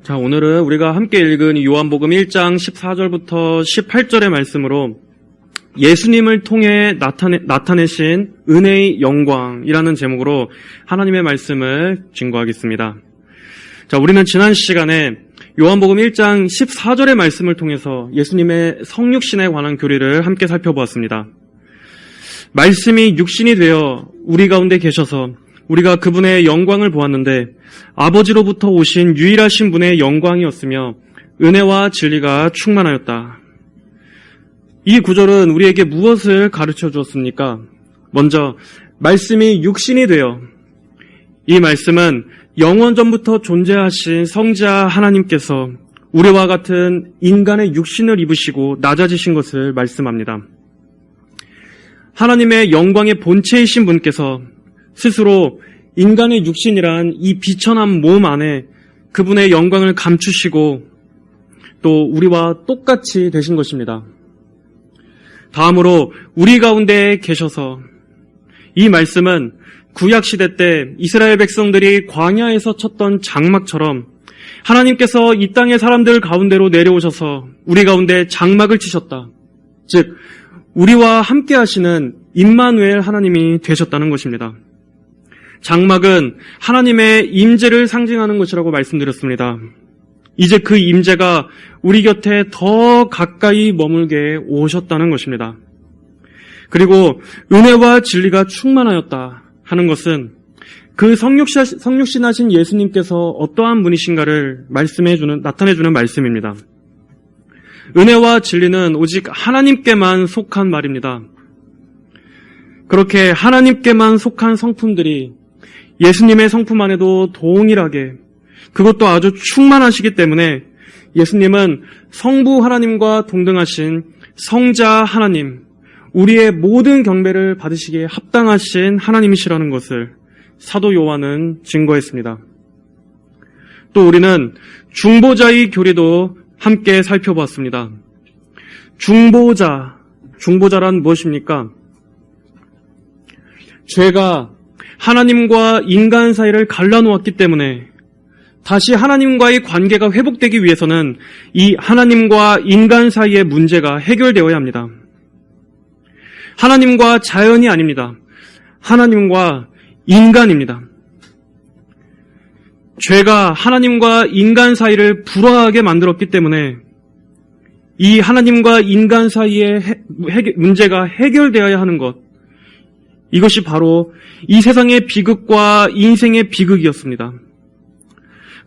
자, 오늘은 우리가 함께 읽은 요한복음 1장 14절부터 18절의 말씀으로 예수님을 통해 나타내신 은혜의 영광이라는 제목으로 하나님의 말씀을 증거하겠습니다. 자, 우리는 지난 시간에 요한복음 1장 14절의 말씀을 통해서 예수님의 성육신에 관한 교리를 함께 살펴보았습니다. 말씀이 육신이 되어 우리 가운데 계셔서 우리가 그분의 영광을 보았는데 아버지로부터 오신 유일하신 분의 영광이었으며 은혜와 진리가 충만하였다. 이 구절은 우리에게 무엇을 가르쳐 주었습니까? 먼저 말씀이 육신이 되어, 이 말씀은 영원전부터 존재하신 성자 하나님께서 우리와 같은 인간의 육신을 입으시고 낮아지신 것을 말씀합니다. 하나님의 영광의 본체이신 분께서 스스로 인간의 육신이란 이 비천한 몸 안에 그분의 영광을 감추시고 또 우리와 똑같이 되신 것입니다. 다음으로 우리 가운데 계셔서, 이 말씀은 구약시대 때 이스라엘 백성들이 광야에서 쳤던 장막처럼 하나님께서 이 땅의 사람들 가운데로 내려오셔서 우리 가운데 장막을 치셨다. 즉 우리와 함께 하시는 임마누엘 하나님이 되셨다는 것입니다. 장막은 하나님의 임재를 상징하는 것이라고 말씀드렸습니다. 이제 그 임재가 우리 곁에 더 가까이 머물게 오셨다는 것입니다. 그리고 은혜와 진리가 충만하였다 하는 것은 그 성육신하신 예수님께서 어떠한 분이신가를 나타내주는 말씀입니다. 은혜와 진리는 오직 하나님께만 속한 말입니다. 그렇게 하나님께만 속한 성품들이 예수님의 성품 안에도 동일하게, 그것도 아주 충만하시기 때문에 예수님은 성부 하나님과 동등하신 성자 하나님, 우리의 모든 경배를 받으시기에 합당하신 하나님이시라는 것을 사도 요한은 증거했습니다. 또 우리는 중보자의 교리도 함께 살펴보았습니다. 중보자란 무엇입니까? 죄가 하나님과 인간 사이를 갈라놓았기 때문에 다시 하나님과의 관계가 회복되기 위해서는 이 하나님과 인간 사이의 문제가 해결되어야 합니다. 하나님과 자연이 아닙니다. 하나님과 인간입니다. 죄가 하나님과 인간 사이를 불화하게 만들었기 때문에 이 하나님과 인간 사이의 문제가 해결되어야 하는 것, 이것이 바로 이 세상의 비극과 인생의 비극이었습니다.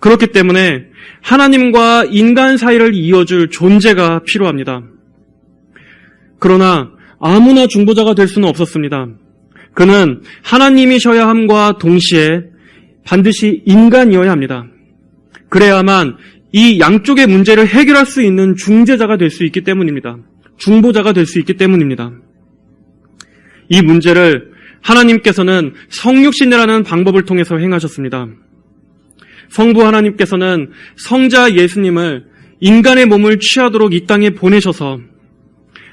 그렇기 때문에 하나님과 인간 사이를 이어줄 존재가 필요합니다. 그러나 아무나 중보자가 될 수는 없었습니다. 그는 하나님이셔야 함과 동시에 반드시 인간이어야 합니다. 그래야만 이 양쪽의 문제를 해결할 수 있는 중재자가 될 수 있기 때문입니다. 중보자가 될 수 있기 때문입니다. 이 문제를 하나님께서는 성육신이라는 방법을 통해서 행하셨습니다. 성부 하나님께서는 성자 예수님을 인간의 몸을 취하도록 이 땅에 보내셔서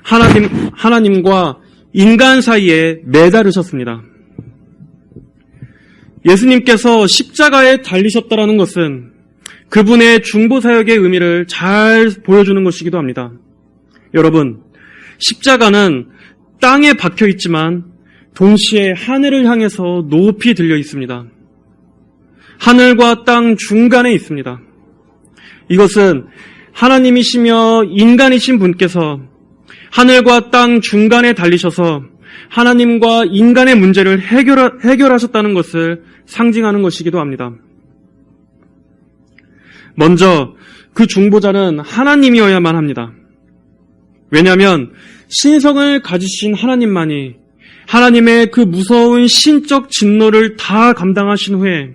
하나님과 인간 사이에 매달으셨습니다. 예수님께서 십자가에 달리셨다라는 것은 그분의 중보사역의 의미를 잘 보여주는 것이기도 합니다. 여러분, 십자가는 땅에 박혀 있지만 동시에 하늘을 향해서 높이 들려 있습니다. 하늘과 땅 중간에 있습니다. 이것은 하나님이시며 인간이신 분께서 하늘과 땅 중간에 달리셔서 하나님과 인간의 문제를 해결하셨다는 것을 상징하는 것이기도 합니다. 먼저 그 중보자는 하나님이어야만 합니다. 왜냐하면 신성을 가지신 하나님만이 하나님의 그 무서운 신적 진노를 다 감당하신 후에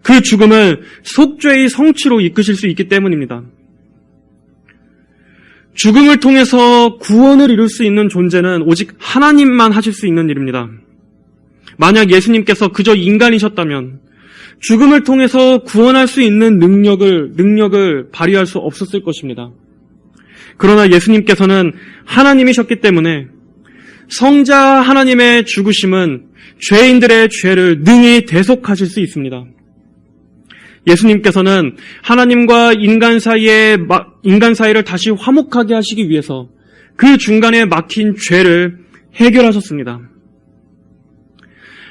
그 죽음을 속죄의 성취로 이끄실 수 있기 때문입니다. 죽음을 통해서 구원을 이룰 수 있는 존재는 오직 하나님만 하실 수 있는 일입니다. 만약 예수님께서 그저 인간이셨다면 죽음을 통해서 구원할 수 있는 능력을 발휘할 수 없었을 것입니다. 그러나 예수님께서는 하나님이셨기 때문에 성자 하나님의 죽으심은 죄인들의 죄를 능히 대속하실 수 있습니다. 예수님께서는 하나님과 인간 사이를 다시 화목하게 하시기 위해서 그 중간에 막힌 죄를 해결하셨습니다.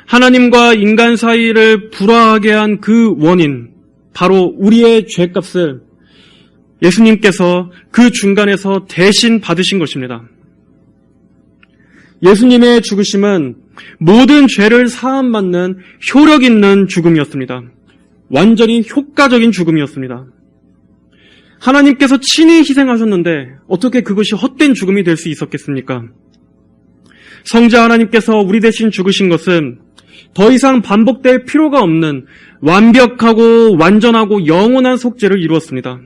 하나님과 인간 사이를 불화하게 한 그 원인, 바로 우리의 죄값을 예수님께서 그 중간에서 대신 받으신 것입니다. 예수님의 죽으심은 모든 죄를 사함받는 효력 있는 죽음이었습니다. 완전히 효과적인 죽음이었습니다. 하나님께서 친히 희생하셨는데 어떻게 그것이 헛된 죽음이 될 수 있었겠습니까? 성자 하나님께서 우리 대신 죽으신 것은 더 이상 반복될 필요가 없는 완벽하고 완전하고 영원한 속죄를 이루었습니다.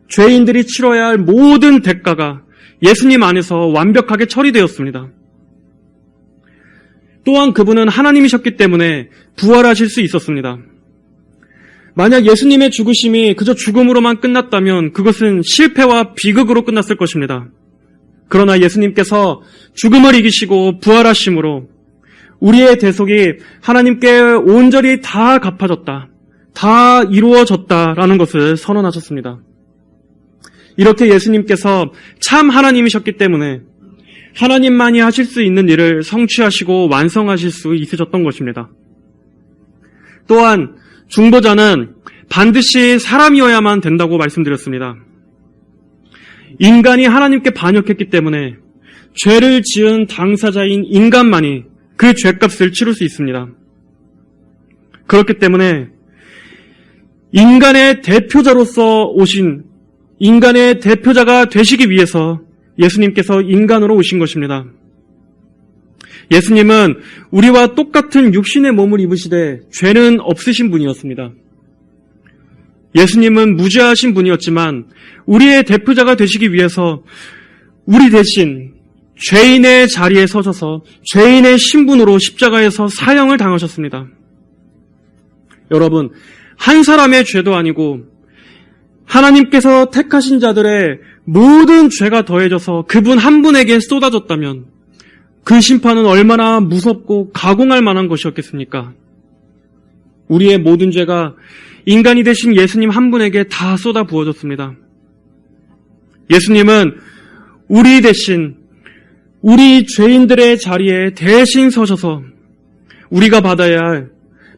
죄인들이 치러야 할 모든 대가가 예수님 안에서 완벽하게 처리되었습니다. 또한 그분은 하나님이셨기 때문에 부활하실 수 있었습니다. 만약 예수님의 죽으심이 그저 죽음으로만 끝났다면 그것은 실패와 비극으로 끝났을 것입니다. 그러나 예수님께서 죽음을 이기시고 부활하심으로 우리의 대속이 하나님께 온전히 다 갚아졌다, 다 이루어졌다라는 것을 선언하셨습니다. 이렇게 예수님께서 참 하나님이셨기 때문에 하나님만이 하실 수 있는 일을 성취하시고 완성하실 수 있으셨던 것입니다. 또한 중보자는 반드시 사람이어야만 된다고 말씀드렸습니다. 인간이 하나님께 반역했기 때문에 죄를 지은 당사자인 인간만이 그 죄값을 치를 수 있습니다. 그렇기 때문에 인간의 대표자로서 오신, 인간의 대표자가 되시기 위해서 예수님께서 인간으로 오신 것입니다. 예수님은 우리와 똑같은 육신의 몸을 입으시되 죄는 없으신 분이었습니다. 예수님은 무죄하신 분이었지만 우리의 대표자가 되시기 위해서 우리 대신 죄인의 자리에 서셔서 죄인의 신분으로 십자가에서 사형을 당하셨습니다. 여러분, 한 사람의 죄도 아니고 하나님께서 택하신 자들의 모든 죄가 더해져서 그분 한 분에게 쏟아졌다면 그 심판은 얼마나 무섭고 가공할 만한 것이었겠습니까? 우리의 모든 죄가 인간이 되신 예수님 한 분에게 다 쏟아 부어졌습니다. 예수님은 우리 대신 우리 죄인들의 자리에 대신 서셔서 우리가 받아야 할,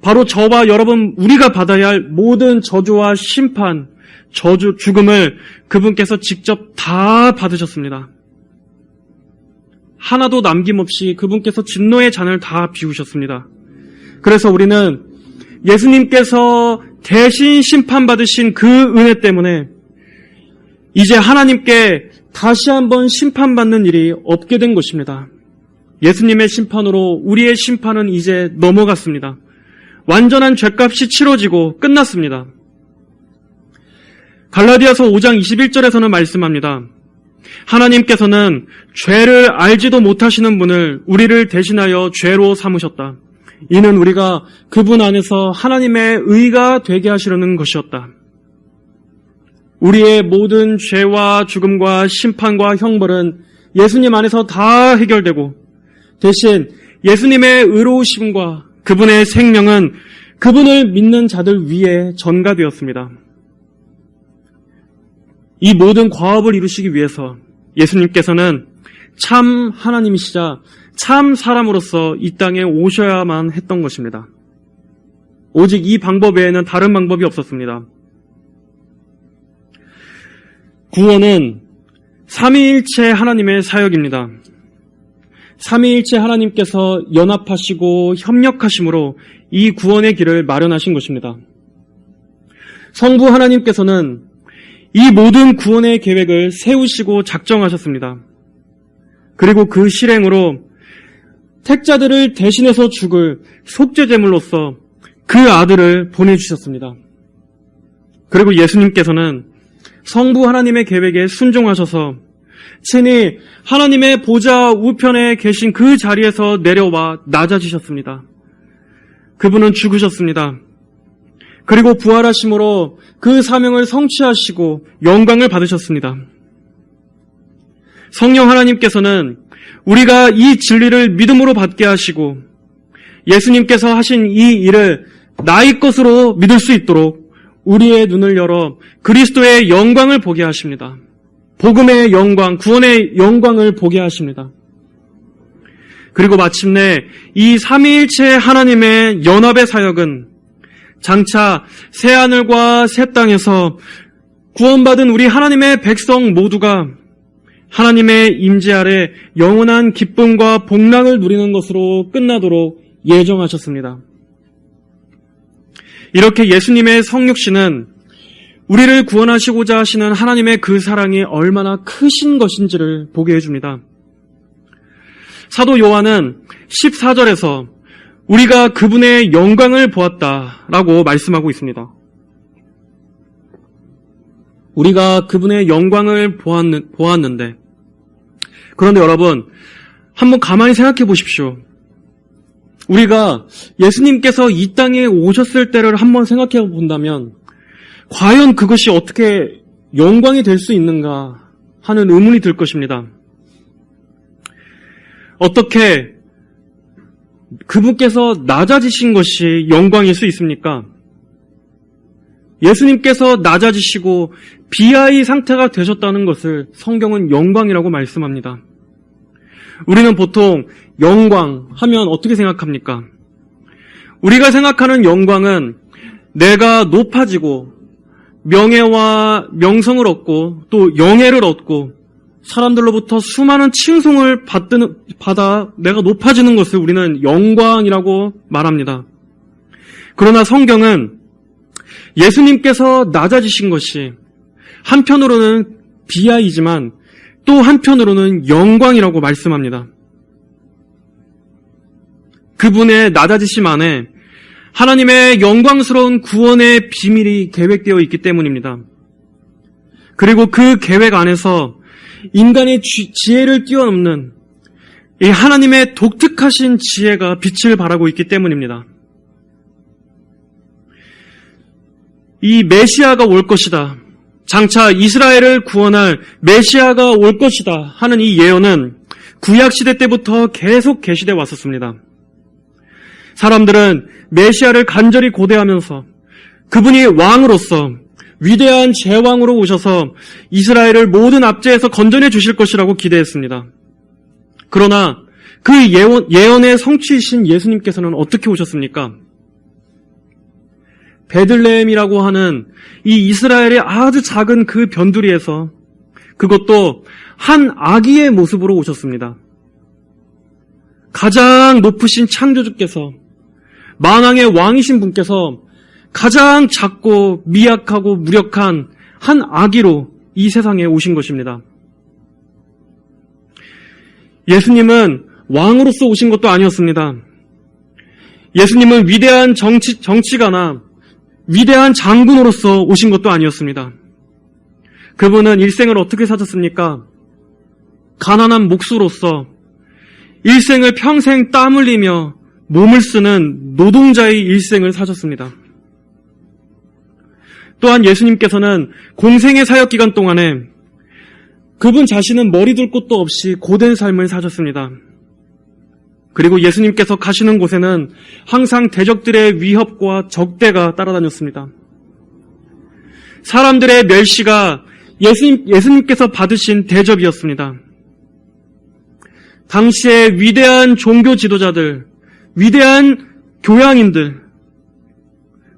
바로 저와 여러분 우리가 받아야 할 모든 저주와 심판, 죽음을 그분께서 직접 다 받으셨습니다. 하나도 남김없이 그분께서 진노의 잔을 다 비우셨습니다. 그래서 우리는 예수님께서 대신 심판받으신 그 은혜 때문에 이제 하나님께 다시 한번 심판받는 일이 없게 된 것입니다. 예수님의 심판으로 우리의 심판은 이제 넘어갔습니다. 완전한 죄값이 치러지고 끝났습니다. 갈라디아서 5장 21절에서는 말씀합니다. 하나님께서는 죄를 알지도 못하시는 분을 우리를 대신하여 죄로 삼으셨다. 이는 우리가 그분 안에서 하나님의 의가 되게 하시려는 것이었다. 우리의 모든 죄와 죽음과 심판과 형벌은 예수님 안에서 다 해결되고 대신 예수님의 의로우심과 그분의 생명은 그분을 믿는 자들 위에 전가되었습니다. 이 모든 과업을 이루시기 위해서 예수님께서는 참 하나님이시자 참 사람으로서 이 땅에 오셔야만 했던 것입니다. 오직 이 방법 외에는 다른 방법이 없었습니다. 구원은 삼위일체 하나님의 사역입니다. 삼위일체 하나님께서 연합하시고 협력하심으로 이 구원의 길을 마련하신 것입니다. 성부 하나님께서는 이 모든 구원의 계획을 세우시고 작정하셨습니다. 그리고 그 실행으로 택자들을 대신해서 죽을 속죄제물로서 그 아들을 보내주셨습니다. 그리고 예수님께서는 성부 하나님의 계획에 순종하셔서 친히 하나님의 보좌 우편에 계신 그 자리에서 내려와 낮아지셨습니다. 그분은 죽으셨습니다. 그리고 부활하심으로 그 사명을 성취하시고 영광을 받으셨습니다. 성령 하나님께서는 우리가 이 진리를 믿음으로 받게 하시고 예수님께서 하신 이 일을 나의 것으로 믿을 수 있도록 우리의 눈을 열어 그리스도의 영광을 보게 하십니다. 복음의 영광, 구원의 영광을 보게 하십니다. 그리고 마침내 이 삼위일체 하나님의 연합의 사역은 장차 새하늘과 새 땅에서 구원받은 우리 하나님의 백성 모두가 하나님의 임재 아래 영원한 기쁨과 복락을 누리는 것으로 끝나도록 예정하셨습니다. 이렇게 예수님의 성육신은 우리를 구원하시고자 하시는 하나님의 그 사랑이 얼마나 크신 것인지를 보게 해줍니다. 사도 요한은 14절에서 우리가 그분의 영광을 보았다라고 말씀하고 있습니다. 우리가 그분의 영광을 보았는데, 그런데 여러분, 한번 가만히 생각해 보십시오. 우리가 예수님께서 이 땅에 오셨을 때를 한번 생각해 본다면, 과연 그것이 어떻게 영광이 될 수 있는가 하는 의문이 들 것입니다. 어떻게 그분께서 낮아지신 것이 영광일 수 있습니까? 예수님께서 낮아지시고 비하의 상태가 되셨다는 것을 성경은 영광이라고 말씀합니다. 우리는 보통 영광 하면 어떻게 생각합니까? 우리가 생각하는 영광은 내가 높아지고 명예와 명성을 얻고 또 영예를 얻고 사람들로부터 수많은 칭송을 받아 내가 높아지는 것을 우리는 영광이라고 말합니다. 그러나 성경은 예수님께서 낮아지신 것이 한편으로는 비하이지만 또 한편으로는 영광이라고 말씀합니다. 그분의 낮아지심 안에 하나님의 영광스러운 구원의 비밀이 계획되어 있기 때문입니다. 그리고 그 계획 안에서 인간의 지혜를 뛰어넘는 이 하나님의 독특하신 지혜가 빛을 발하고 있기 때문입니다. 이 메시아가 올 것이다. 장차 이스라엘을 구원할 메시아가 올 것이다 하는 이 예언은 구약시대 때부터 계속 계시돼 왔었습니다. 사람들은 메시아를 간절히 고대하면서 그분이 왕으로서 위대한 제왕으로 오셔서 이스라엘을 모든 압제에서 건져내 주실 것이라고 기대했습니다. 그러나 그 예언의 성취이신 예수님께서는 어떻게 오셨습니까? 베들레헴이라고 하는 이 이스라엘의 아주 작은 그 변두리에서 그것도 한 아기의 모습으로 오셨습니다. 가장 높으신 창조주께서 만왕의 왕이신 분께서 가장 작고 미약하고 무력한 한 아기로 이 세상에 오신 것입니다. 예수님은 왕으로서 오신 것도 아니었습니다. 예수님은 위대한 정치가나 위대한 장군으로서 오신 것도 아니었습니다. 그분은 일생을 어떻게 사셨습니까? 가난한 목수로서 일생을 평생 땀 흘리며 몸을 쓰는 노동자의 일생을 사셨습니다. 또한 예수님께서는 공생의 사역 기간 동안에 그분 자신은 머리 둘 곳도 없이 고된 삶을 사셨습니다. 그리고 예수님께서 가시는 곳에는 항상 대적들의 위협과 적대가 따라다녔습니다. 사람들의 멸시가 예수님께서 받으신 대접이었습니다. 당시의 위대한 종교 지도자들, 위대한 교양인들,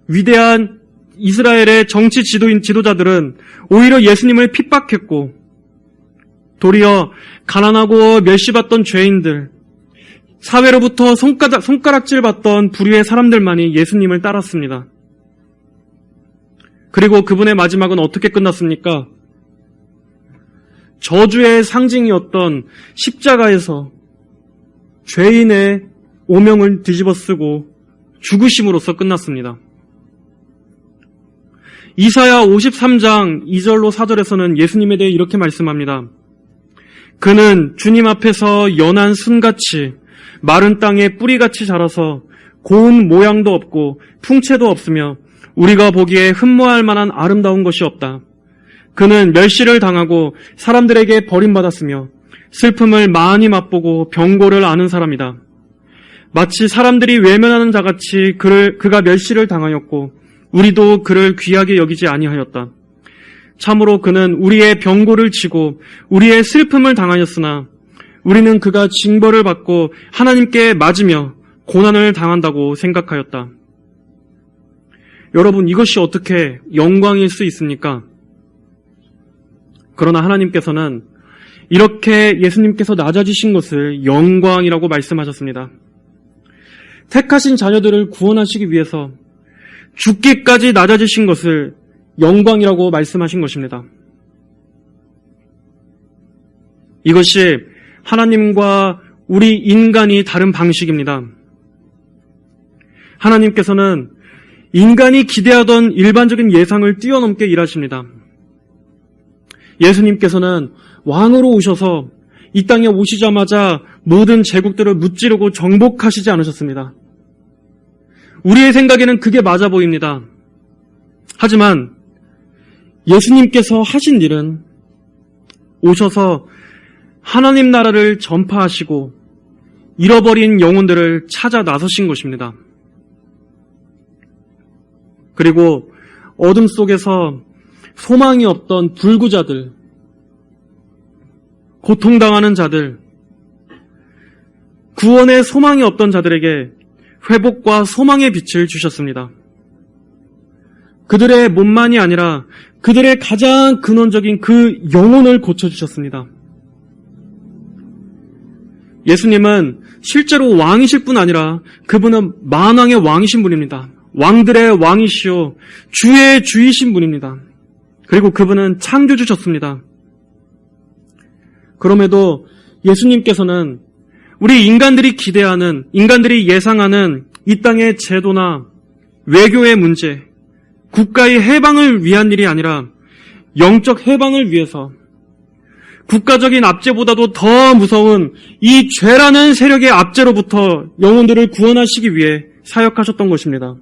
위대한 이스라엘의 정치 지도자들은 오히려 예수님을 핍박했고 도리어 가난하고 멸시받던 죄인들, 사회로부터 손가락질 받던 불의의 사람들만이 예수님을 따랐습니다. 그리고 그분의 마지막은 어떻게 끝났습니까? 저주의 상징이었던 십자가에서 죄인의 오명을 뒤집어쓰고 죽으심으로써 끝났습니다. 이사야 53장 2절로 4절에서는 예수님에 대해 이렇게 말씀합니다. 그는 주님 앞에서 연한 순같이 마른 땅에 뿌리같이 자라서 고운 모양도 없고 풍채도 없으며 우리가 보기에 흠모할 만한 아름다운 것이 없다. 그는 멸시를 당하고 사람들에게 버림받았으며 슬픔을 많이 맛보고 병고를 앓은 사람이다. 마치 사람들이 외면하는 자같이 그가 멸시를 당하였고 우리도 그를 귀하게 여기지 아니하였다. 참으로 그는 우리의 병고를 지고 우리의 슬픔을 당하였으나 우리는 그가 징벌을 받고 하나님께 맞으며 고난을 당한다고 생각하였다. 여러분, 이것이 어떻게 영광일 수 있습니까? 그러나 하나님께서는 이렇게 예수님께서 낮아지신 것을 영광이라고 말씀하셨습니다. 택하신 자녀들을 구원하시기 위해서 죽기까지 낮아지신 것을 영광이라고 말씀하신 것입니다. 이것이 하나님과 우리 인간이 다른 방식입니다. 하나님께서는 인간이 기대하던 일반적인 예상을 뛰어넘게 일하십니다. 예수님께서는 왕으로 오셔서 이 땅에 오시자마자 모든 제국들을 무찌르고 정복하시지 않으셨습니다. 우리의 생각에는 그게 맞아 보입니다. 하지만 예수님께서 하신 일은 오셔서 하나님 나라를 전파하시고 잃어버린 영혼들을 찾아 나서신 것입니다. 그리고 어둠 속에서 소망이 없던 불구자들, 고통당하는 자들, 구원의 소망이 없던 자들에게 회복과 소망의 빛을 주셨습니다. 그들의 몸만이 아니라 그들의 가장 근원적인 그 영혼을 고쳐주셨습니다. 예수님은 실제로 왕이실 뿐 아니라 그분은 만왕의 왕이신 분입니다. 왕들의 왕이시오 주의 주이신 분입니다. 그리고 그분은 창조주셨습니다. 그럼에도 예수님께서는 우리 인간들이 기대하는, 인간들이 예상하는 이 땅의 제도나 외교의 문제, 국가의 해방을 위한 일이 아니라 영적 해방을 위해서 국가적인 압제보다도 더 무서운 이 죄라는 세력의 압제로부터 영혼들을 구원하시기 위해 사역하셨던 것입니다.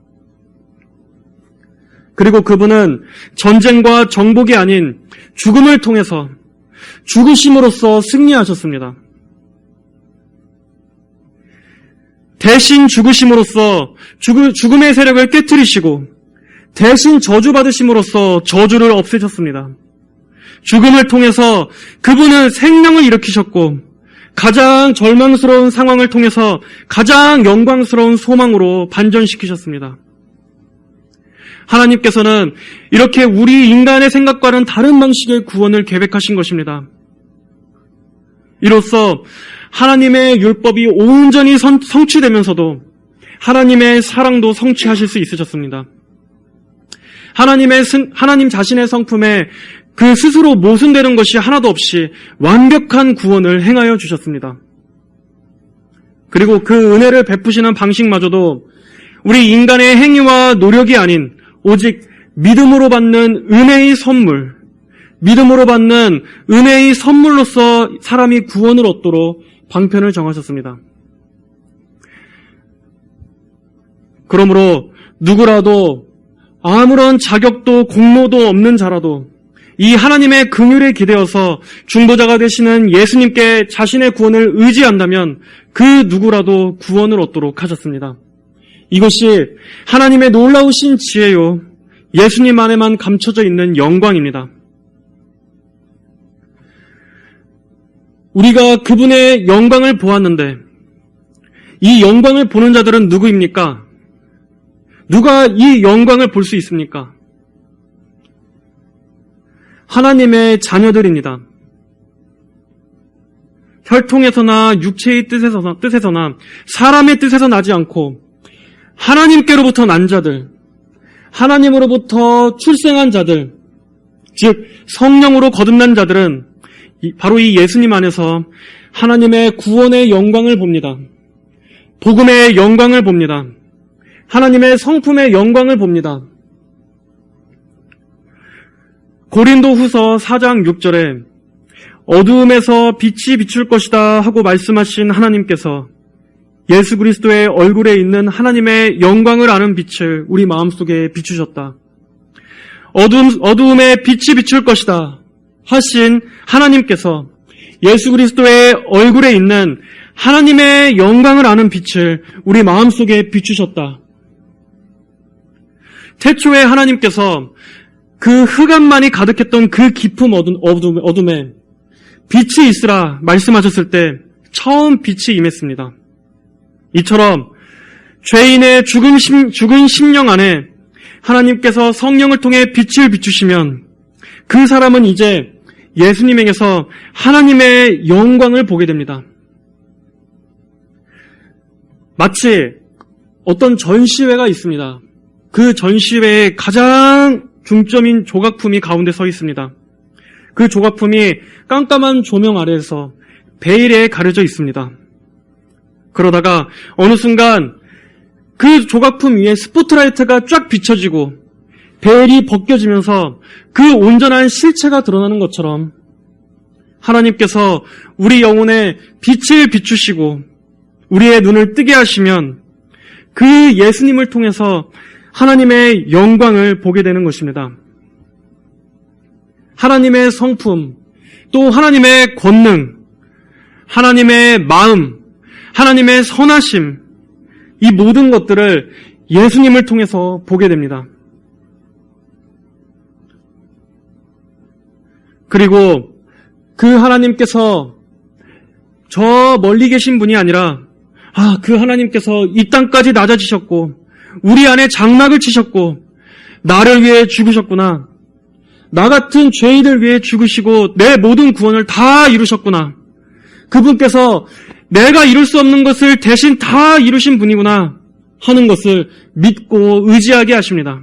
그리고 그분은 전쟁과 정복이 아닌 죽음을 통해서 죽으심으로써 승리하셨습니다. 대신 죽으심으로써 죽음의 세력을 깨트리시고 대신 저주받으심으로써 저주를 없애셨습니다. 죽음을 통해서 그분은 생명을 일으키셨고 가장 절망스러운 상황을 통해서 가장 영광스러운 소망으로 반전시키셨습니다. 하나님께서는 이렇게 우리 인간의 생각과는 다른 방식의 구원을 계획하신 것입니다. 이로써 하나님의 율법이 온전히 성취되면서도 하나님의 사랑도 성취하실 수 있으셨습니다. 하나님 자신의 성품에 그 스스로 모순되는 것이 하나도 없이 완벽한 구원을 행하여 주셨습니다. 그리고 그 은혜를 베푸시는 방식마저도 우리 인간의 행위와 노력이 아닌 오직 믿음으로 받는 은혜의 선물, 믿음으로 받는 은혜의 선물로서 사람이 구원을 얻도록 방편을 정하셨습니다. 그러므로 누구라도 아무런 자격도 공로도 없는 자라도 이 하나님의 긍휼에 기대어서 중보자가 되시는 예수님께 자신의 구원을 의지한다면 그 누구라도 구원을 얻도록 하셨습니다. 이것이 하나님의 놀라우신 지혜요 예수님 안에만 감춰져 있는 영광입니다. 우리가 그분의 영광을 보았는데 이 영광을 보는 자들은 누구입니까? 누가 이 영광을 볼 수 있습니까? 하나님의 자녀들입니다. 혈통에서나 육체의 뜻에서나 사람의 뜻에서 나지 않고 하나님께로부터 난 자들, 하나님으로부터 출생한 자들, 즉 성령으로 거듭난 자들은 바로 이 예수님 안에서 하나님의 구원의 영광을 봅니다. 복음의 영광을 봅니다. 하나님의 성품의 영광을 봅니다. 고린도후서 4장 6절에 어두움에서 빛이 비출 것이다 하고 말씀하신 하나님께서 예수 그리스도의 얼굴에 있는 하나님의 영광을 아는 빛을 우리 마음속에 비추셨다. 어두움에 빛이 비출 것이다 하신 하나님께서 예수 그리스도의 얼굴에 있는 하나님의 영광을 아는 빛을 우리 마음속에 비추셨다. 태초에 하나님께서 그 흑암만이 가득했던 그 깊은 어둠에 빛이 있으라 말씀하셨을 때 처음 빛이 임했습니다. 이처럼 죄인의 죽은 심령 안에 하나님께서 성령을 통해 빛을 비추시면 그 사람은 이제 예수님에게서 하나님의 영광을 보게 됩니다. 마치 어떤 전시회가 있습니다. 그 전시회의 가장 중점인 조각품이 가운데 서 있습니다. 그 조각품이 깜깜한 조명 아래에서 베일에 가려져 있습니다. 그러다가 어느 순간 그 조각품 위에 스포트라이트가 쫙 비춰지고 베일이 벗겨지면서 그 온전한 실체가 드러나는 것처럼 하나님께서 우리 영혼에 빛을 비추시고 우리의 눈을 뜨게 하시면 그 예수님을 통해서 하나님의 영광을 보게 되는 것입니다. 하나님의 성품, 또 하나님의 권능, 하나님의 마음, 하나님의 선하심, 이 모든 것들을 예수님을 통해서 보게 됩니다. 그리고 그 하나님께서 저 멀리 계신 분이 아니라 그 하나님께서 이 땅까지 낮아지셨고 우리 안에 장막을 치셨고 나를 위해 죽으셨구나. 나 같은 죄인을 위해 죽으시고 내 모든 구원을 다 이루셨구나. 그분께서 내가 이룰 수 없는 것을 대신 다 이루신 분이구나 하는 것을 믿고 의지하게 하십니다.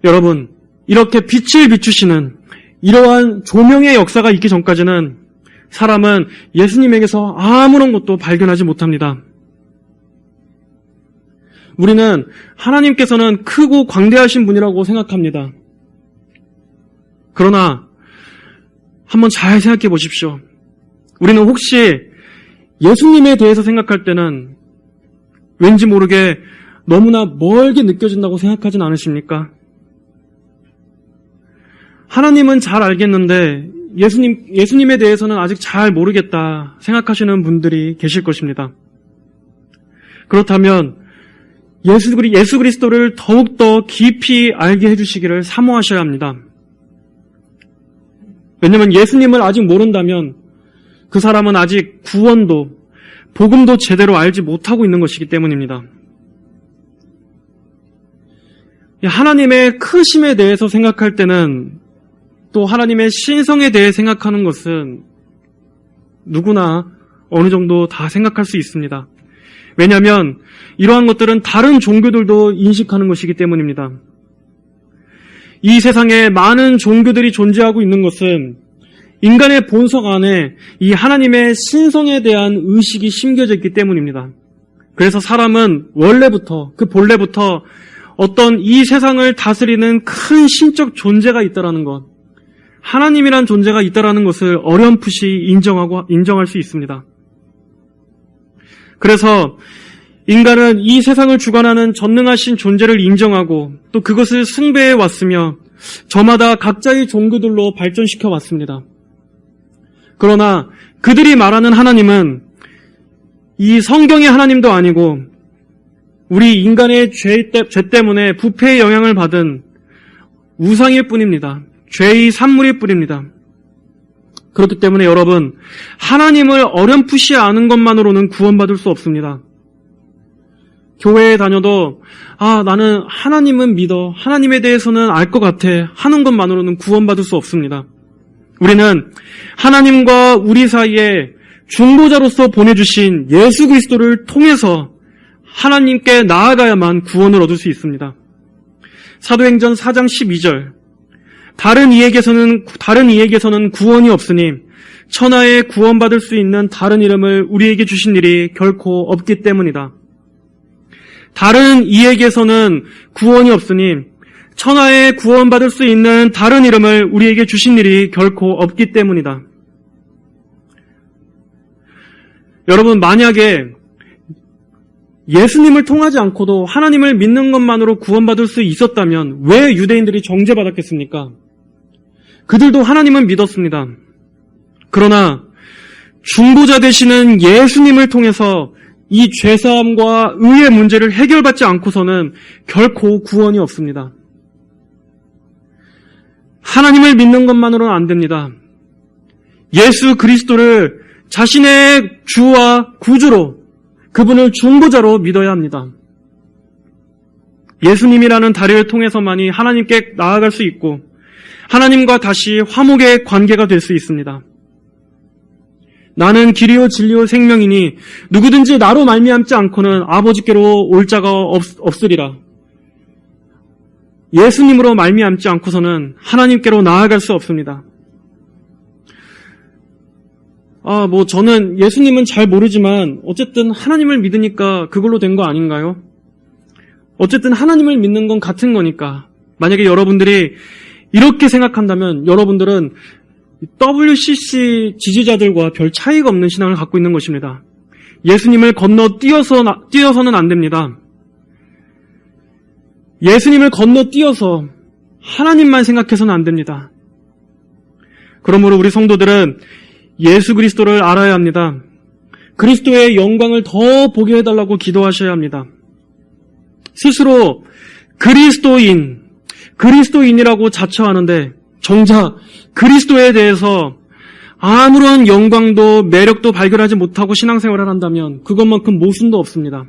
여러분, 이렇게 빛을 비추시는 이러한 조명의 역사가 있기 전까지는 사람은 예수님에게서 아무런 것도 발견하지 못합니다. 우리는 하나님께서는 크고 광대하신 분이라고 생각합니다. 그러나 한번 잘 생각해 보십시오. 우리는 혹시 예수님에 대해서 생각할 때는 왠지 모르게 너무나 멀게 느껴진다고 생각하진 않으십니까? 하나님은 잘 알겠는데 예수님에 대해서는 아직 잘 모르겠다 생각하시는 분들이 계실 것입니다. 그렇다면 예수 그리스도를 더욱더 깊이 알게 해주시기를 사모하셔야 합니다. 왜냐하면 예수님을 아직 모른다면 그 사람은 아직 구원도 복음도 제대로 알지 못하고 있는 것이기 때문입니다. 하나님의 크심에 대해서 생각할 때는 또 하나님의 신성에 대해 생각하는 것은 누구나 어느 정도 다 생각할 수 있습니다. 왜냐하면 이러한 것들은 다른 종교들도 인식하는 것이기 때문입니다. 이 세상에 많은 종교들이 존재하고 있는 것은 인간의 본성 안에 이 하나님의 신성에 대한 의식이 심겨져 있기 때문입니다. 그래서 사람은 원래부터, 그 본래부터 어떤 이 세상을 다스리는 큰 신적 존재가 있다라는 것, 하나님이란 존재가 있다라는 것을 어렴풋이 인정할 수 있습니다. 그래서 인간은 이 세상을 주관하는 전능하신 존재를 인정하고 또 그것을 숭배해 왔으며 저마다 각자의 종교들로 발전시켜 왔습니다. 그러나 그들이 말하는 하나님은 이 성경의 하나님도 아니고 우리 인간의 죄 때문에 부패의 영향을 받은 우상일 뿐입니다. 죄의 산물일 뿐입니다. 그렇기 때문에 여러분, 하나님을 어렴풋이 아는 것만으로는 구원받을 수 없습니다. 교회에 다녀도 나는 하나님은 믿어, 하나님에 대해서는 알 것 같아 하는 것만으로는 구원받을 수 없습니다. 우리는 하나님과 우리 사이에 중보자로서 보내주신 예수 그리스도를 통해서 하나님께 나아가야만 구원을 얻을 수 있습니다. 사도행전 4장 12절, 다른 이에게서는 구원이 없으니 천하에 구원받을 수 있는 다른 이름을 우리에게 주신 일이 결코 없기 때문이다. 다른 이에게서는 구원이 없으니 천하에 구원받을 수 있는 다른 이름을 우리에게 주신 일이 결코 없기 때문이다. 여러분, 만약에 예수님을 통하지 않고도 하나님을 믿는 것만으로 구원받을 수 있었다면 왜 유대인들이 정죄받았겠습니까? 그들도 하나님은 믿었습니다. 그러나 중보자 되시는 예수님을 통해서 이 죄사함과 의의 문제를 해결받지 않고서는 결코 구원이 없습니다. 하나님을 믿는 것만으로는 안 됩니다. 예수 그리스도를 자신의 주와 구주로, 그분을 중보자로 믿어야 합니다. 예수님이라는 다리를 통해서만이 하나님께 나아갈 수 있고 하나님과 다시 화목의 관계가 될 수 있습니다. 나는 길이요 진리요 생명이니 누구든지 나로 말미암지 않고는 아버지께로 올 자가 없으리라. 예수님으로 말미암지 않고서는 하나님께로 나아갈 수 없습니다. 저는 예수님은 잘 모르지만 어쨌든 하나님을 믿으니까 그걸로 된 거 아닌가요? 어쨌든 하나님을 믿는 건 같은 거니까. 만약에 여러분들이 이렇게 생각한다면 여러분들은 WCC 지지자들과 별 차이가 없는 신앙을 갖고 있는 것입니다. 예수님을 뛰어서는 안 됩니다. 예수님을 건너뛰어서 하나님만 생각해서는 안 됩니다. 그러므로 우리 성도들은 예수 그리스도를 알아야 합니다. 그리스도의 영광을 더 보게 해달라고 기도하셔야 합니다. 스스로 그리스도인이라고 자처하는데 정작 그리스도에 대해서 아무런 영광도 매력도 발견하지 못하고 신앙생활을 한다면 그것만큼 모순도 없습니다.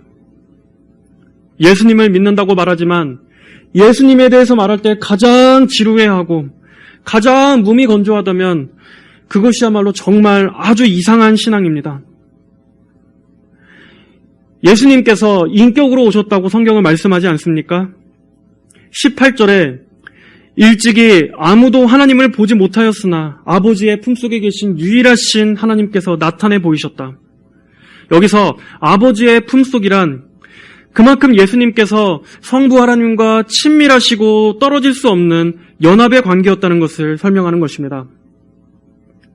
예수님을 믿는다고 말하지만 예수님에 대해서 말할 때 가장 지루해하고 가장 몸이 건조하다면 그것이야말로 정말 아주 이상한 신앙입니다. 예수님께서 인격으로 오셨다고 성경은 말씀하지 않습니까? 18절에 일찍이 아무도 하나님을 보지 못하였으나 아버지의 품속에 계신 유일하신 하나님께서 나타내 보이셨다. 여기서 아버지의 품속이란 그만큼 예수님께서 성부 하나님과 친밀하시고 떨어질 수 없는 연합의 관계였다는 것을 설명하는 것입니다.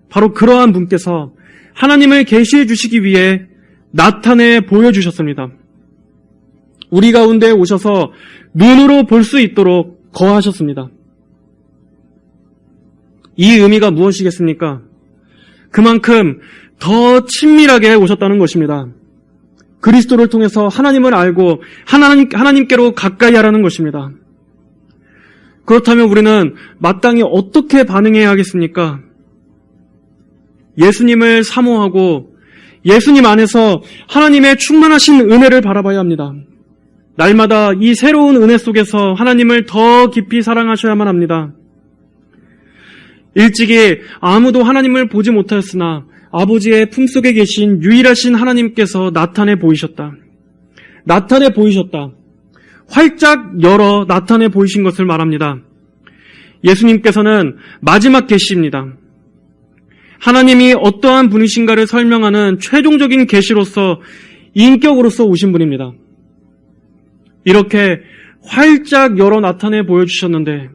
바로 그러한 분께서 하나님을 계시해 주시기 위해 나타내 보여주셨습니다. 우리 가운데 오셔서 눈으로 볼 수 있도록 거하셨습니다. 이 의미가 무엇이겠습니까? 그만큼 더 친밀하게 오셨다는 것입니다. 그리스도를 통해서 하나님을 알고 하나님께로 가까이 하라는 것입니다. 그렇다면 우리는 마땅히 어떻게 반응해야 하겠습니까? 예수님을 사모하고 예수님 안에서 하나님의 충만하신 은혜를 바라봐야 합니다. 날마다 이 새로운 은혜 속에서 하나님을 더 깊이 사랑하셔야만 합니다. 일찍이 아무도 하나님을 보지 못하였으나 아버지의 품속에 계신 유일하신 하나님께서 나타내 보이셨다. 나타내 보이셨다. 활짝 열어 나타내 보이신 것을 말합니다. 예수님께서는 마지막 계시입니다. 하나님이 어떠한 분이신가를 설명하는 최종적인 계시로서 인격으로서 오신 분입니다. 이렇게 활짝 열어 나타내 보여주셨는데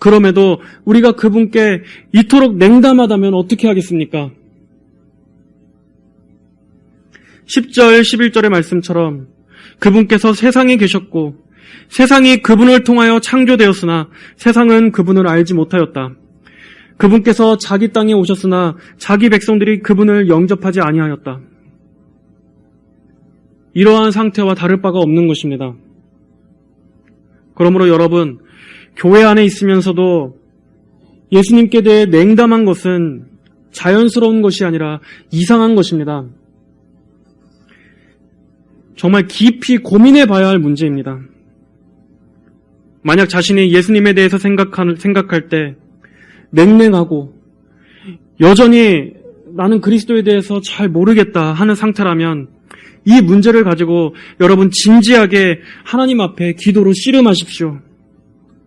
그럼에도 우리가 그분께 이토록 냉담하다면 어떻게 하겠습니까? 10절, 11절의 말씀처럼 그분께서 세상에 계셨고 세상이 그분을 통하여 창조되었으나 세상은 그분을 알지 못하였다. 그분께서 자기 땅에 오셨으나 자기 백성들이 그분을 영접하지 아니하였다. 이러한 상태와 다를 바가 없는 것입니다. 그러므로 여러분, 교회 안에 있으면서도 예수님께 대해 냉담한 것은 자연스러운 것이 아니라 이상한 것입니다. 정말 깊이 고민해 봐야 할 문제입니다. 만약 자신이 예수님에 대해서 생각할 때 냉랭하고 여전히 나는 그리스도에 대해서 잘 모르겠다 하는 상태라면 이 문제를 가지고 여러분 진지하게 하나님 앞에 기도로 씨름하십시오.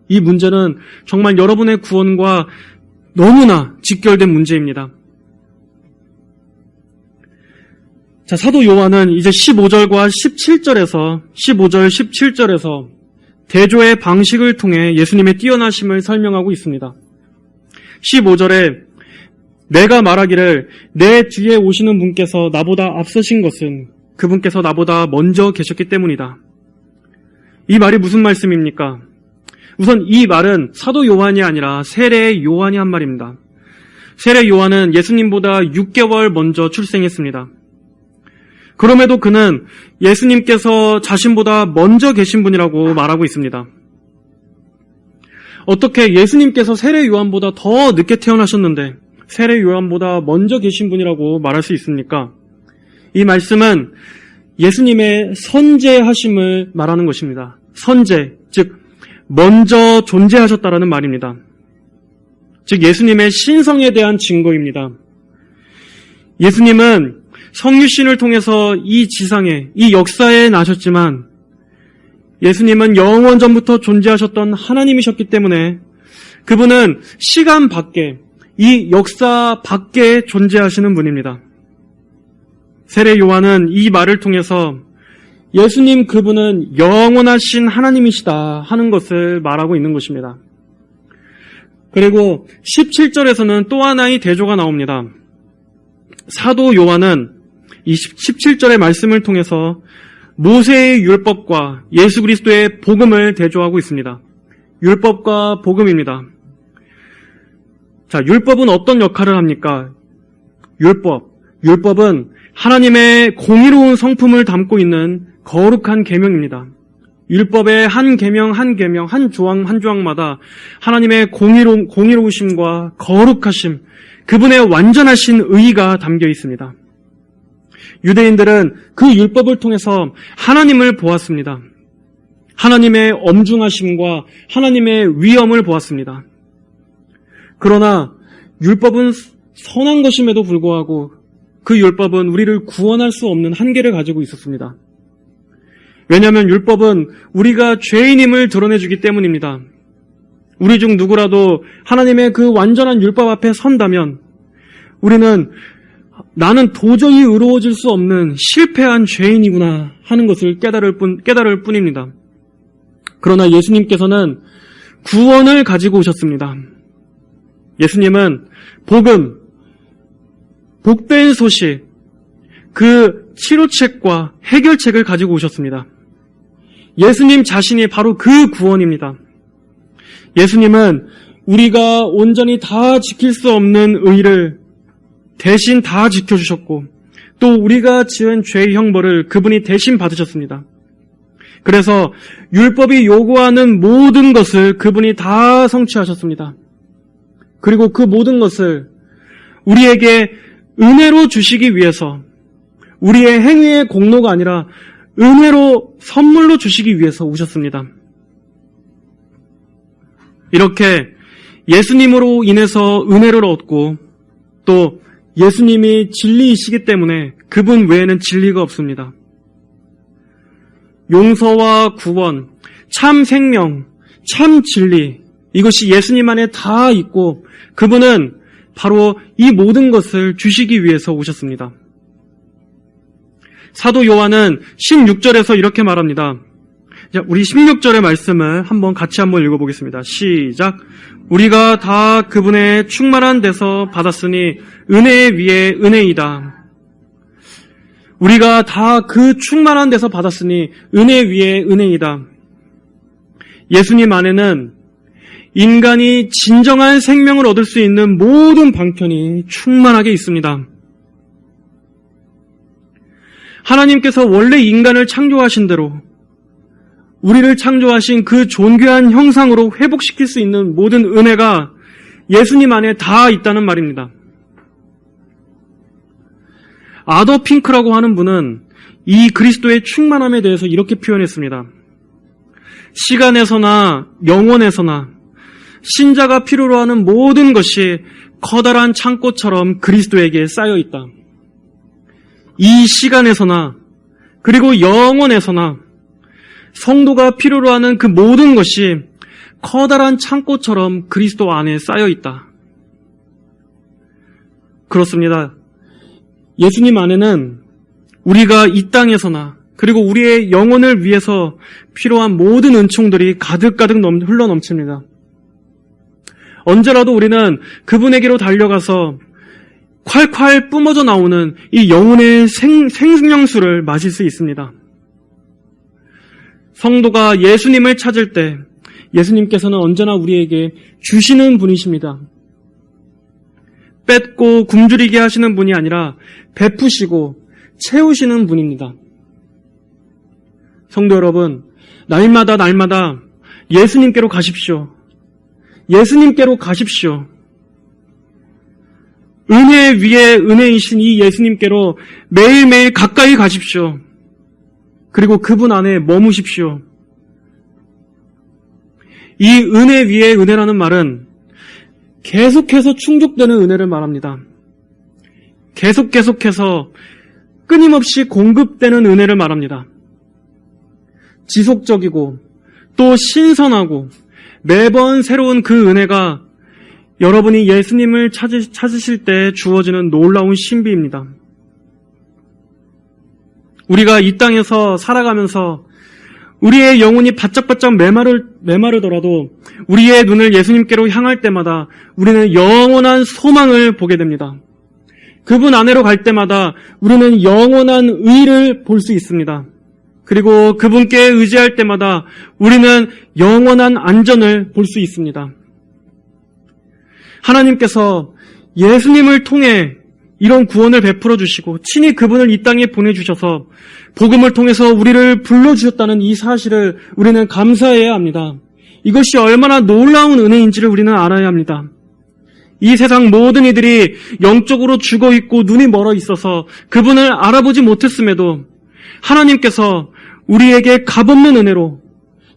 이 문제는 정말 여러분의 구원과 너무나 직결된 문제입니다. 자, 사도 요한은 이제 15절과 17절에서 대조의 방식을 통해 예수님의 뛰어나심을 설명하고 있습니다. 15절에 내가 말하기를 내 뒤에 오시는 분께서 나보다 앞서신 것은 그분께서 나보다 먼저 계셨기 때문이다. 이 말이 무슨 말씀입니까? 우선 이 말은 사도 요한이 아니라 세례의 요한이 한 말입니다. 세례 요한은 예수님보다 6개월 먼저 출생했습니다. 그럼에도 그는 예수님께서 자신보다 먼저 계신 분이라고 말하고 있습니다. 어떻게 예수님께서 세례 요한보다 더 늦게 태어나셨는데 세례 요한보다 먼저 계신 분이라고 말할 수 있습니까? 이 말씀은 예수님의 선재하심을 말하는 것입니다. 선재, 즉 먼저 존재하셨다라는 말입니다. 즉 예수님의 신성에 대한 증거입니다. 예수님은 성육신을 통해서 이 지상에, 이 역사에 나셨지만 예수님은 영원 전부터 존재하셨던 하나님이셨기 때문에 그분은 시간 밖에, 이 역사 밖에 존재하시는 분입니다. 세례 요한은 이 말을 통해서 예수님 그분은 영원하신 하나님이시다 하는 것을 말하고 있는 것입니다. 그리고 17절에서는 또 하나의 대조가 나옵니다. 사도 요한은 이 17절의 말씀을 통해서 모세의 율법과 예수 그리스도의 복음을 대조하고 있습니다. 율법과 복음입니다. 자, 율법은 어떤 역할을 합니까? 율법은 하나님의 공의로운 성품을 담고 있는 거룩한 계명입니다. 율법의 한 계명, 한 조항마다 하나님의 공의로우심과 거룩하심, 그분의 완전하신 의의가 담겨 있습니다. 유대인들은 그 율법을 통해서 하나님을 보았습니다. 하나님의 엄중하심과 하나님의 위엄을 보았습니다. 그러나 율법은 선한 것임에도 불구하고 그 율법은 우리를 구원할 수 없는 한계를 가지고 있었습니다. 왜냐하면 율법은 우리가 죄인임을 드러내주기 때문입니다. 우리 중 누구라도 하나님의 그 완전한 율법 앞에 선다면 우리는 나는 도저히 의로워질 수 없는 실패한 죄인이구나 하는 것을 깨달을 뿐입니다. 그러나 예수님께서는 구원을 가지고 오셨습니다. 예수님은 복음, 복된 소식, 그 치료책과 해결책을 가지고 오셨습니다. 예수님 자신이 바로 그 구원입니다. 예수님은 우리가 온전히 다 지킬 수 없는 의를 대신 다 지켜주셨고 또 우리가 지은 죄의 형벌을 그분이 대신 받으셨습니다. 그래서 율법이 요구하는 모든 것을 그분이 다 성취하셨습니다. 그리고 그 모든 것을 우리에게 은혜로 주시기 위해서 우리의 행위의 공로가 아니라 은혜로 선물로 주시기 위해서 오셨습니다. 이렇게 예수님으로 인해서 은혜를 얻고 또 예수님이 진리이시기 때문에 그분 외에는 진리가 없습니다. 용서와 구원, 참 생명, 참 진리, 이것이 예수님 안에 다 있고 그분은 바로 이 모든 것을 주시기 위해서 오셨습니다. 사도 요한은 16절에서 이렇게 말합니다. 우리 16절의 말씀을 같이 한번 읽어보겠습니다. 시작. 우리가 다 그분의 충만한 데서 받았으니 은혜 위에 은혜이다. 우리가 다 그 충만한 데서 받았으니 은혜 위에 은혜이다. 예수님 안에는 인간이 진정한 생명을 얻을 수 있는 모든 방편이 충만하게 있습니다. 하나님께서 원래 인간을 창조하신 대로 우리를 창조하신 그 존귀한 형상으로 회복시킬 수 있는 모든 은혜가 예수님 안에 다 있다는 말입니다. 아더 핑크라고 하는 분은 이 그리스도의 충만함에 대해서 이렇게 표현했습니다. 시간에서나 영혼에서나 신자가 필요로 하는 모든 것이 커다란 창고처럼 그리스도에게 쌓여 있다. 이 시간에서나 그리고 영혼에서나 성도가 필요로 하는 그 모든 것이 커다란 창고처럼 그리스도 안에 쌓여 있다. 그렇습니다. 예수님 안에는 우리가 이 땅에서나 그리고 우리의 영혼을 위해서 필요한 모든 은총들이 가득가득 흘러넘칩니다. 언제라도 우리는 그분에게로 달려가서 콸콸 뿜어져 나오는 이 영혼의 생명수를 마실 수 있습니다. 성도가 예수님을 찾을 때 예수님께서는 언제나 우리에게 주시는 분이십니다. 뺏고 굶주리게 하시는 분이 아니라 베푸시고 채우시는 분입니다. 성도 여러분, 날마다 예수님께로 가십시오. 예수님께로 가십시오. 은혜 위에 은혜이신 이 예수님께로 매일매일 가까이 가십시오. 그리고 그분 안에 머무십시오. 이 은혜 위에 은혜라는 말은 계속해서 충족되는 은혜를 말합니다. 계속해서 끊임없이 공급되는 은혜를 말합니다. 지속적이고 또 신선하고 매번 새로운 그 은혜가 여러분이 예수님을 찾으실 때 주어지는 놀라운 신비입니다. 우리가 이 땅에서 살아가면서 우리의 영혼이 바짝바짝 메마르더라도 우리의 눈을 예수님께로 향할 때마다 우리는 영원한 소망을 보게 됩니다. 그분 안으로 갈 때마다 우리는 영원한 의를 볼 수 있습니다. 그리고 그분께 의지할 때마다 우리는 영원한 안전을 볼 수 있습니다. 하나님께서 예수님을 통해 이런 구원을 베풀어 주시고 친히 그분을 이 땅에 보내주셔서 복음을 통해서 우리를 불러주셨다는 이 사실을 우리는 감사해야 합니다. 이것이 얼마나 놀라운 은혜인지를 우리는 알아야 합니다. 이 세상 모든 이들이 영적으로 죽어있고 눈이 멀어 있어서 그분을 알아보지 못했음에도 하나님께서 우리에게 값없는 은혜로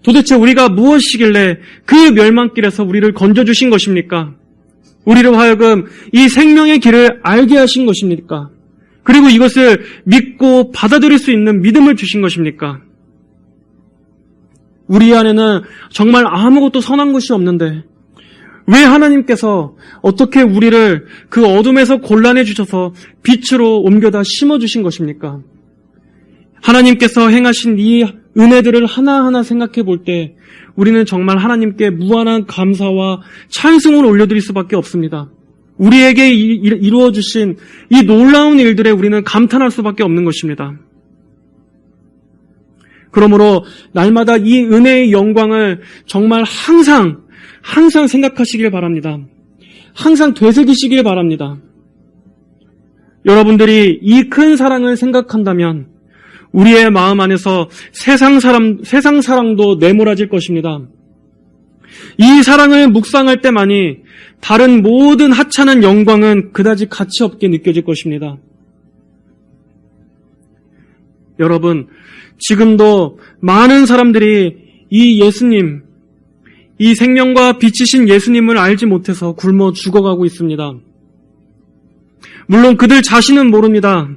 도대체 우리가 무엇이길래 그 멸망길에서 우리를 건져주신 것입니까? 우리로 하여금 이 생명의 길을 알게 하신 것입니까? 그리고 이것을 믿고 받아들일 수 있는 믿음을 주신 것입니까? 우리 안에는 정말 아무것도 선한 것이 없는데 왜 하나님께서 어떻게 우리를 그 어둠에서 골라내 주셔서 빛으로 옮겨다 심어주신 것입니까? 하나님께서 행하신 이 은혜들을 하나하나 생각해 볼 때 우리는 정말 하나님께 무한한 감사와 찬송을 올려드릴 수밖에 없습니다. 우리에게 이루어 주신 이 놀라운 일들에 우리는 감탄할 수밖에 없는 것입니다. 그러므로 날마다 이 은혜의 영광을 정말 항상 생각하시길 바랍니다. 항상 되새기시길 바랍니다. 여러분들이 이 큰 사랑을 생각한다면 우리의 마음 안에서 세상 사랑도 내몰아질 것입니다. 이 사랑을 묵상할 때만이 다른 모든 하찮은 영광은 그다지 가치 없게 느껴질 것입니다. 여러분, 지금도 많은 사람들이 이 예수님, 이 생명과 빛이신 예수님을 알지 못해서 굶어 죽어가고 있습니다. 물론 그들 자신은 모릅니다.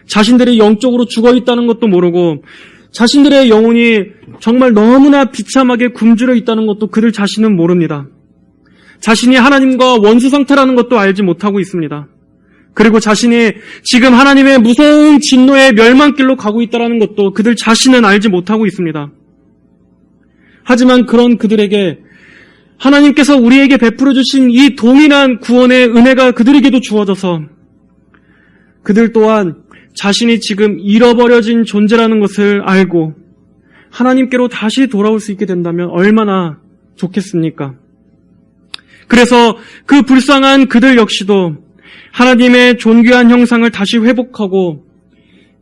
자신들이 영적으로 죽어있다는 것도 모르고 자신들의 영혼이 정말 너무나 비참하게 굶주려 있다는 것도 그들 자신은 모릅니다. 자신이 하나님과 원수 상태라는 것도 알지 못하고 있습니다. 그리고 자신이 지금 하나님의 무서운 진노의 멸망길로 가고 있다는 것도 그들 자신은 알지 못하고 있습니다. 하지만 그런 그들에게 하나님께서 우리에게 베풀어 주신 이 동일한 구원의 은혜가 그들에게도 주어져서 그들 또한 자신이 지금 잃어버려진 존재라는 것을 알고 하나님께로 다시 돌아올 수 있게 된다면 얼마나 좋겠습니까? 그래서 그 불쌍한 그들 역시도 하나님의 존귀한 형상을 다시 회복하고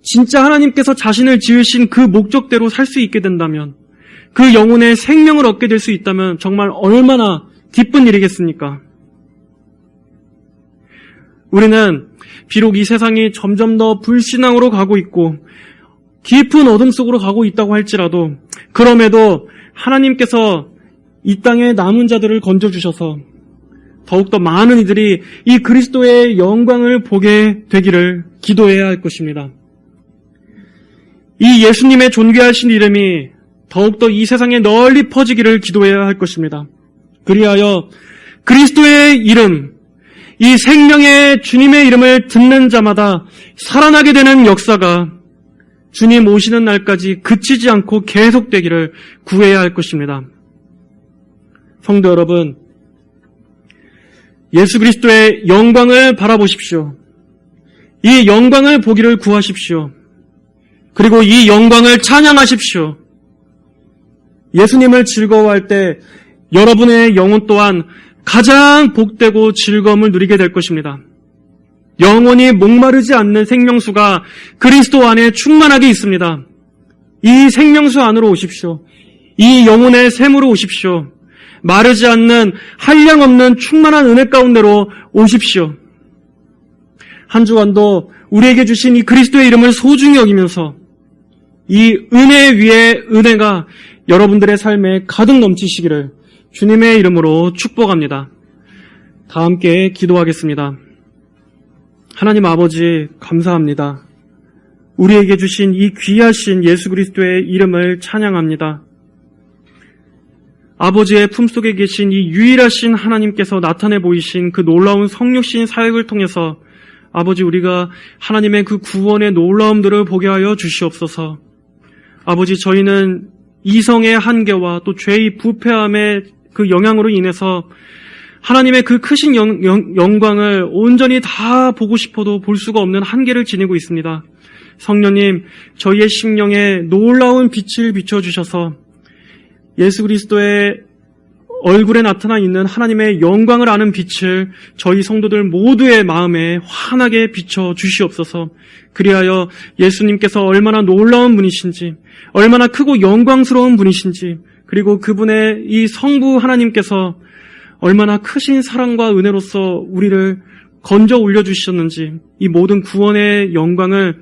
진짜 하나님께서 자신을 지으신 그 목적대로 살 수 있게 된다면 그 영혼의 생명을 얻게 될 수 있다면 정말 얼마나 기쁜 일이겠습니까? 우리는 비록 이 세상이 점점 더 불신앙으로 가고 있고 깊은 어둠 속으로 가고 있다고 할지라도 그럼에도 하나님께서 이 땅의 남은 자들을 건져주셔서 더욱더 많은 이들이 이 그리스도의 영광을 보게 되기를 기도해야 할 것입니다. 이 예수님의 존귀하신 이름이 더욱더 이 세상에 널리 퍼지기를 기도해야 할 것입니다. 그리하여 그리스도의 이름, 이 생명의 주님의 이름을 듣는 자마다 살아나게 되는 역사가 주님 오시는 날까지 그치지 않고 계속되기를 구해야 할 것입니다. 성도 여러분, 예수 그리스도의 영광을 바라보십시오. 이 영광을 보기를 구하십시오. 그리고 이 영광을 찬양하십시오. 예수님을 즐거워할 때 여러분의 영혼 또한 가장 복되고 즐거움을 누리게 될 것입니다. 영원히 목마르지 않는 생명수가 그리스도 안에 충만하게 있습니다. 이 생명수 안으로 오십시오. 이 영혼의 샘으로 오십시오. 마르지 않는 한량없는 충만한 은혜 가운데로 오십시오. 한 주간도 우리에게 주신 이 그리스도의 이름을 소중히 여기면서 이 은혜 위에 은혜가 여러분들의 삶에 가득 넘치시기를 주님의 이름으로 축복합니다. 다 함께 기도하겠습니다. 하나님 아버지 감사합니다. 우리에게 주신 이 귀하신 예수 그리스도의 이름을 찬양합니다. 아버지의 품속에 계신 이 유일하신 하나님께서 나타내 보이신 그 놀라운 성육신 사역을 통해서 아버지 우리가 하나님의 그 구원의 놀라움들을 보게 하여 주시옵소서. 아버지 저희는 이성의 한계와 또 죄의 부패함의 그 영향으로 인해서 하나님의 그 크신 영광을 온전히 다 보고 싶어도 볼 수가 없는 한계를 지니고 있습니다. 성령님, 저희의 심령에 놀라운 빛을 비춰주셔서 예수 그리스도의 얼굴에 나타나 있는 하나님의 영광을 아는 빛을 저희 성도들 모두의 마음에 환하게 비춰 주시옵소서. 그리하여 예수님께서 얼마나 놀라운 분이신지, 얼마나 크고 영광스러운 분이신지, 그리고 그분의 이 성부 하나님께서 얼마나 크신 사랑과 은혜로서 우리를 건져 올려주셨는지 이 모든 구원의 영광을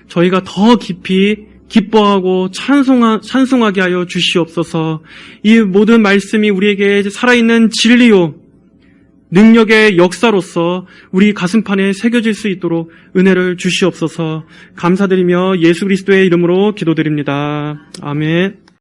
저희가 더 깊이 기뻐하고 찬송하게 하여 주시옵소서. 이 모든 말씀이 우리에게 살아있는 진리요 능력의 역사로서 우리 가슴판에 새겨질 수 있도록 은혜를 주시옵소서. 감사드리며 예수 그리스도의 이름으로 기도드립니다. 아멘.